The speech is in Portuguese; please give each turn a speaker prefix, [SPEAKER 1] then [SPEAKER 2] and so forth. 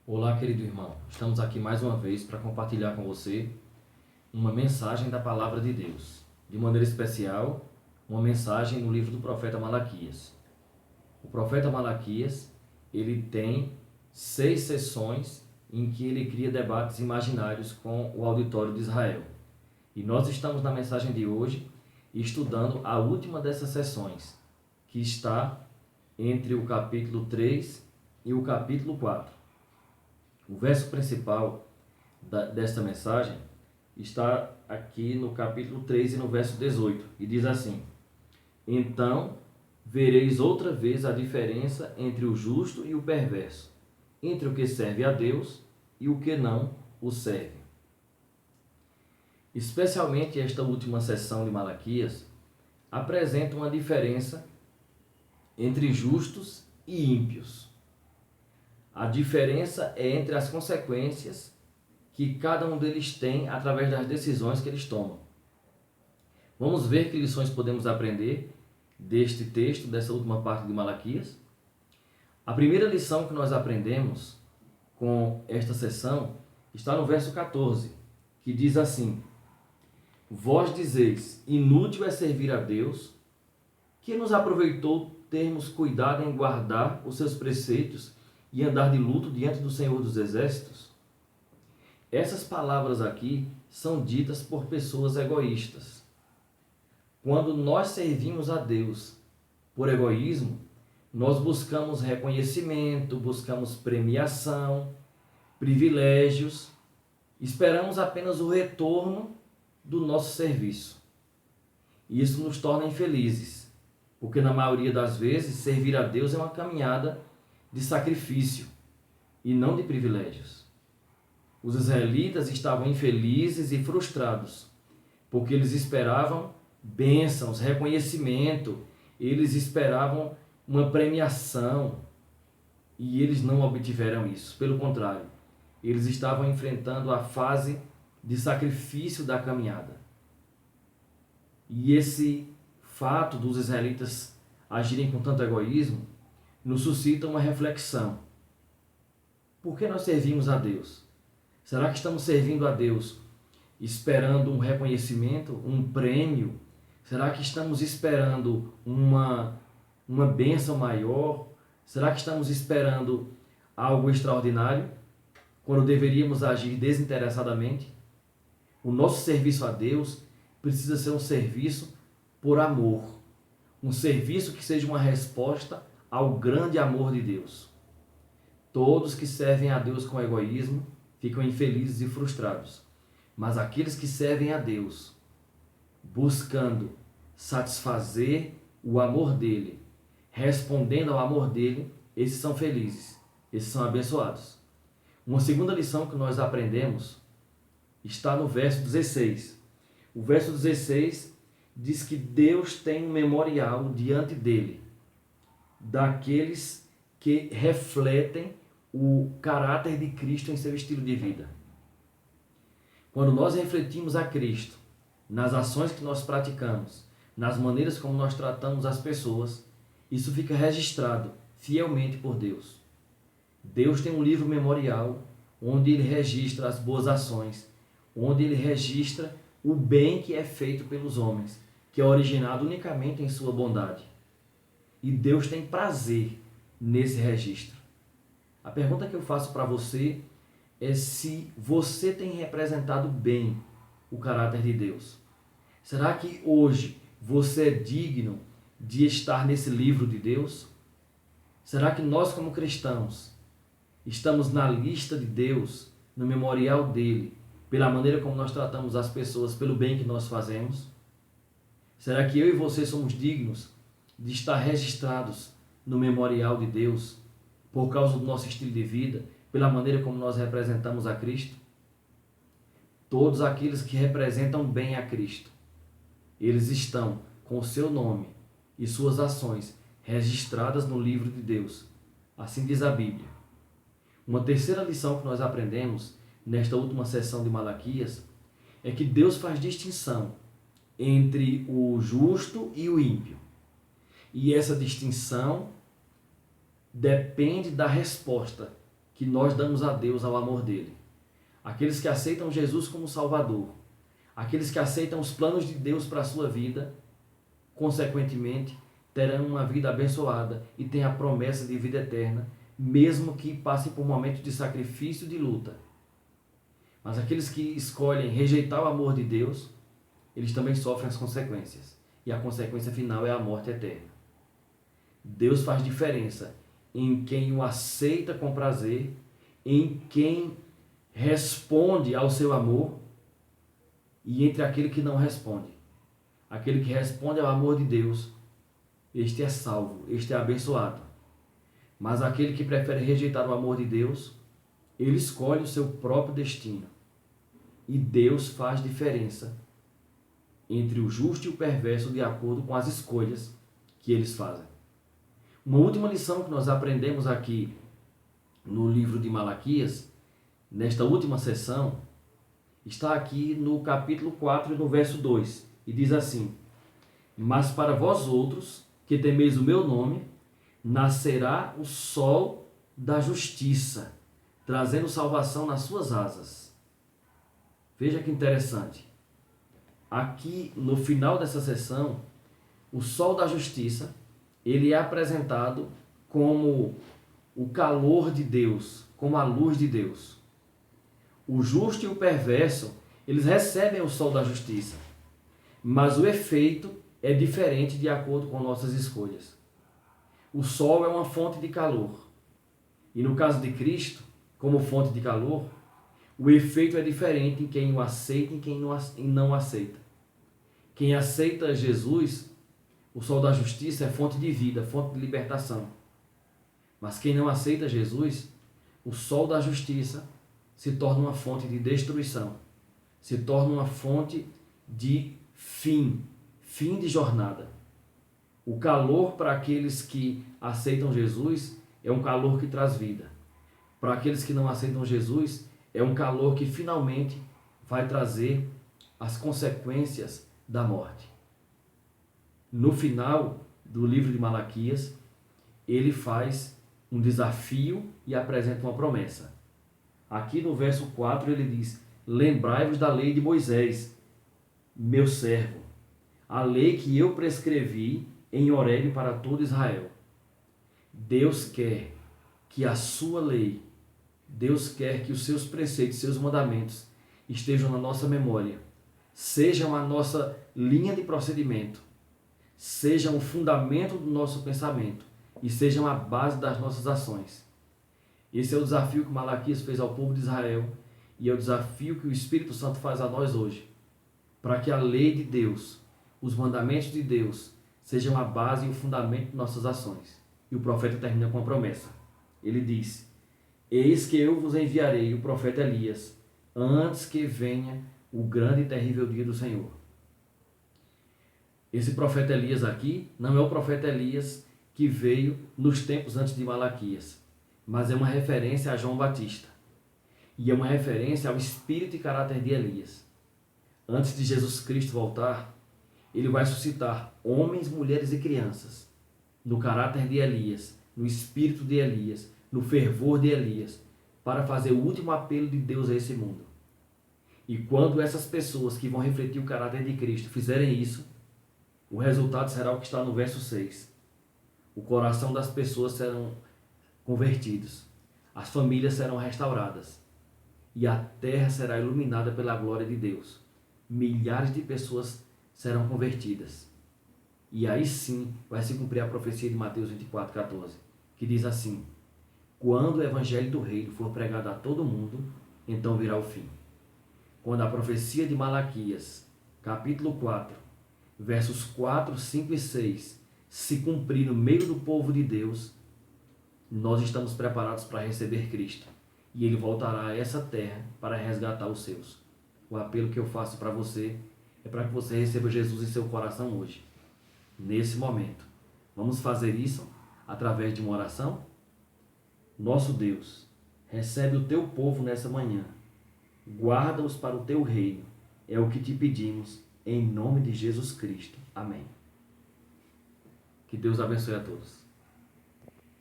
[SPEAKER 1] Olá, querido irmão. Estamos aqui mais uma vez para compartilhar com você uma mensagem da Palavra de Deus. De maneira especial, uma mensagem no livro do profeta Malaquias. O profeta Malaquias, ele tem 6 sessões em que ele cria debates imaginários com o auditório de Israel. E nós estamos na mensagem de hoje estudando a última dessas sessões, que está entre o capítulo 3 e o capítulo 4. O verso principal desta mensagem está aqui no capítulo 3 e no verso 18, e diz assim: Então vereis outra vez a diferença entre o justo e o perverso, entre o que serve a Deus e o que não o serve. Especialmente esta última sessão de Malaquias apresenta uma diferença entre justos e ímpios. A diferença é entre as consequências que cada um deles tem através das decisões que eles tomam. Vamos ver que lições podemos aprender deste texto, dessa última parte de Malaquias. A primeira lição que nós aprendemos com esta sessão está no verso 14, que diz assim: Vós dizeis, inútil é servir a Deus, que nos aproveitou termos cuidado em guardar os seus preceitos e andar de luto diante do Senhor dos Exércitos? Essas palavras aqui são ditas por pessoas egoístas. Quando nós servimos a Deus por egoísmo, nós buscamos reconhecimento, buscamos premiação, privilégios, esperamos apenas o retorno do nosso serviço. E isso nos torna infelizes, porque na maioria das vezes servir a Deus é uma caminhada de sacrifício e não de privilégios. Os israelitas estavam infelizes e frustrados, porque eles esperavam bênçãos, reconhecimento, eles esperavam uma premiação e eles não obtiveram isso. Pelo contrário, eles estavam enfrentando a fase de sacrifício da caminhada. E esse fato dos israelitas agirem com tanto egoísmo nos suscita uma reflexão. Por que nós servimos a Deus? Será que estamos servindo a Deus esperando um reconhecimento, um prêmio? Será que estamos esperando uma bênção maior? Será que estamos esperando algo extraordinário, quando deveríamos agir desinteressadamente? O nosso serviço a Deus precisa ser um serviço por amor, um serviço que seja uma resposta ao grande amor de Deus. Todos que servem a Deus com egoísmo ficam infelizes e frustrados, mas aqueles que servem a Deus buscando satisfazer o amor dele, respondendo ao amor dele, esses são felizes, esses são abençoados. Uma segunda lição que nós aprendemos está no verso 16. O verso 16 diz que Deus tem um memorial diante dele, daqueles que refletem o caráter de Cristo em seu estilo de vida. Quando nós refletimos a Cristo nas ações que nós praticamos, nas maneiras como nós tratamos as pessoas, isso fica registrado fielmente por Deus. Deus tem um livro memorial onde ele registra as boas ações, onde ele registra o bem que é feito pelos homens, que é originado unicamente em sua bondade. E Deus tem prazer nesse registro. A pergunta que eu faço para você é se você tem representado bem o caráter de Deus. Será que hoje você é digno de estar nesse livro de Deus? Será que nós, como cristãos, estamos na lista de Deus, no memorial dele, pela maneira como nós tratamos as pessoas, pelo bem que nós fazemos? Será que eu e você somos dignos de estar registrados no memorial de Deus por causa do nosso estilo de vida, pela maneira como nós representamos a Cristo? Todos aqueles que representam bem a Cristo, eles estão com o seu nome e suas ações registradas no livro de Deus. Assim diz a Bíblia. Uma terceira lição que nós aprendemos nesta última sessão de Malaquias é que Deus faz distinção entre o justo e o ímpio. E essa distinção depende da resposta que nós damos a Deus ao amor dele. Aqueles que aceitam Jesus como Salvador, aqueles que aceitam os planos de Deus para a sua vida, consequentemente, terão uma vida abençoada e têm a promessa de vida eterna, mesmo que passem por momentos de sacrifício e de luta. Mas aqueles que escolhem rejeitar o amor de Deus, eles também sofrem as consequências. E a consequência final é a morte eterna. Deus faz diferença em quem o aceita com prazer, em quem responde ao seu amor e entre aquele que não responde. Aquele que responde ao amor de Deus, este é salvo, este é abençoado. Mas aquele que prefere rejeitar o amor de Deus, ele escolhe o seu próprio destino. E Deus faz diferença entre o justo e o perverso de acordo com as escolhas que eles fazem. Uma última lição que nós aprendemos aqui no livro de Malaquias, nesta última sessão, está aqui no capítulo 4 e no verso 2, e diz assim: mas para vós outros, que temeis o meu nome, nascerá o sol da justiça, trazendo salvação nas suas asas. Veja que interessante. Aqui no final dessa sessão, o sol da justiça, ele é apresentado como o calor de Deus, como a luz de Deus. O justo e o perverso, eles recebem o sol da justiça, mas o efeito é diferente de acordo com nossas escolhas. O sol é uma fonte de calor, e no caso de Cristo, como fonte de calor, o efeito é diferente em quem o aceita e em quem não aceita. Quem aceita Jesus, o sol da justiça é fonte de vida, fonte de libertação. Mas quem não aceita Jesus, o sol da justiça se torna uma fonte de destruição, se torna uma fonte de fim de jornada. O calor para aqueles que aceitam Jesus é um calor que traz vida. Para aqueles que não aceitam Jesus, é um calor que finalmente vai trazer as consequências da morte. No final do livro de Malaquias, ele faz um desafio e apresenta uma promessa. Aqui no verso 4 ele diz: lembrai-vos da lei de Moisés, meu servo, a lei que eu prescrevi em Horebe para todo Israel. Deus quer que a sua lei, Deus quer que os seus preceitos, seus mandamentos estejam na nossa memória, sejam a nossa linha de procedimento, sejam o fundamento do nosso pensamento e sejam a base das nossas ações. Esse é o desafio que Malaquias fez ao povo de Israel e é o desafio que o Espírito Santo faz a nós hoje, para que a lei de Deus, os mandamentos de Deus, sejam a base e o fundamento de nossas ações. E o profeta termina com a promessa. Ele diz: eis que eu vos enviarei o profeta Elias, antes que venha o grande e terrível dia do Senhor. Esse profeta Elias aqui não é o profeta Elias que veio nos tempos antes de Malaquias, mas é uma referência a João Batista. E é uma referência ao espírito e caráter de Elias. Antes de Jesus Cristo voltar, ele vai suscitar homens, mulheres e crianças no caráter de Elias, no espírito de Elias, no fervor de Elias, para fazer o último apelo de Deus a esse mundo. E quando essas pessoas que vão refletir o caráter de Cristo fizerem isso, o resultado será o que está no verso 6. O coração das pessoas serão convertidos, as famílias serão restauradas e a terra será iluminada pela glória de Deus. Milhares de pessoas serão convertidas. E aí sim vai se cumprir a profecia de Mateus 24:14, que diz assim: quando o evangelho do reino for pregado a todo mundo, então virá o fim. Quando a profecia de Malaquias, capítulo 4, versos 4, 5 e 6, se cumprir no meio do povo de Deus, nós estamos preparados para receber Cristo. E Ele voltará a essa terra para resgatar os seus. O apelo que eu faço para você é para que você receba Jesus em seu coração hoje, nesse momento. Vamos fazer isso através de uma oração? Nosso Deus, recebe o teu povo nessa manhã. Guarda-os para o teu reino. É o que te pedimos, em nome de Jesus Cristo. Amém. Que Deus abençoe a todos.